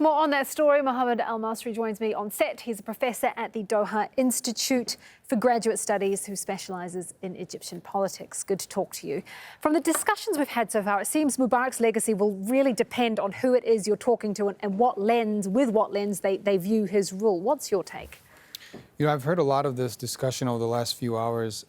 More on that story, Mohamad Elmasry joins me on set. He's a professor at the Doha Institute for Graduate Studies who specialises in Egyptian politics. Good to talk to you. From the discussions we've had so far, it seems Mubarak's legacy will really depend on who it is you're talking to and with what lens they view his rule. What's your take? You know, I've heard a lot of this discussion over the last few hours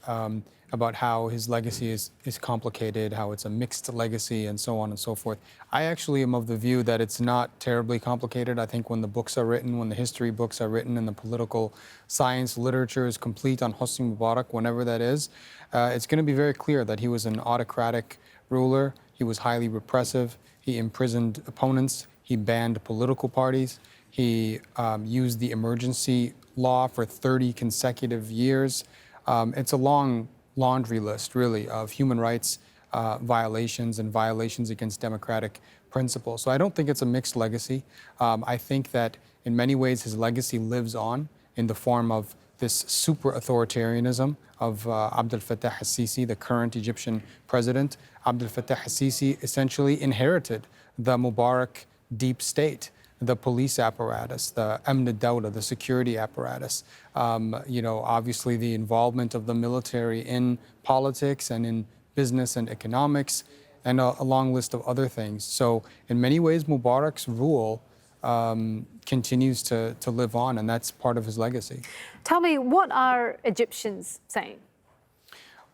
about how his legacy is complicated, how it's a mixed legacy, and so on and so forth. I actually am of the view that it's not terribly complicated. I think when the books are written, when the history books are written, and the political science literature is complete on Hosni Mubarak, whenever that is, it's going to be very clear that he was an autocratic ruler. He was highly repressive. He imprisoned opponents. He banned political parties. He used the emergency law for 30 consecutive years. It's a long laundry list, really, of human rights violations and violations against democratic principles. So I don't think it's a mixed legacy. I think that in many ways his legacy lives on in the form of this super authoritarianism of Abdel Fattah al-Sisi, the current Egyptian president. Abdel Fattah al-Sisi essentially inherited the Mubarak deep state, the police apparatus, the Amn al-Dawla, the security apparatus, obviously the involvement of the military in politics and in business and economics, and a long list of other things. So in many ways, Mubarak's rule continues to live on, and that's part of his legacy. Tell me, what are Egyptians saying?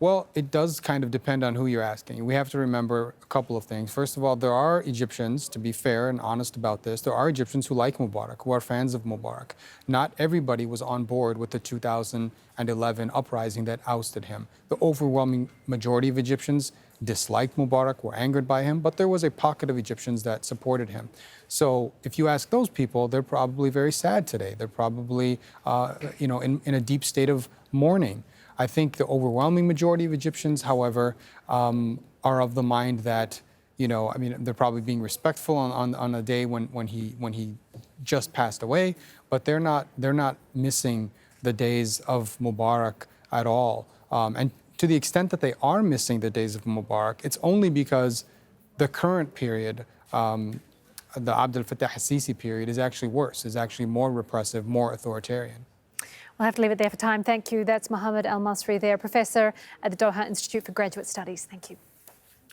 Well, it does kind of depend on who you're asking. We have to remember a couple of things. First of all, there are Egyptians, to be fair and honest about this, there are Egyptians who like Mubarak, who are fans of Mubarak. Not everybody was on board with the 2011 uprising that ousted him. The overwhelming majority of Egyptians disliked Mubarak, were angered by him, but there was a pocket of Egyptians that supported him. So if you ask those people, they're probably very sad today. They're probably, in a deep state of mourning. I think the overwhelming majority of Egyptians, however, are of the mind that, they're probably being respectful on a day when he just passed away, but they're not missing the days of Mubarak at all. And to the extent that they are missing the days of Mubarak, it's only because the current period, the Abdel Fattah al-Sisi period, is actually worse, is actually more repressive, more authoritarian. We'll have to leave it there for time. Thank you. That's Mohamad Elmasry there, professor at the Doha Institute for Graduate Studies. Thank you.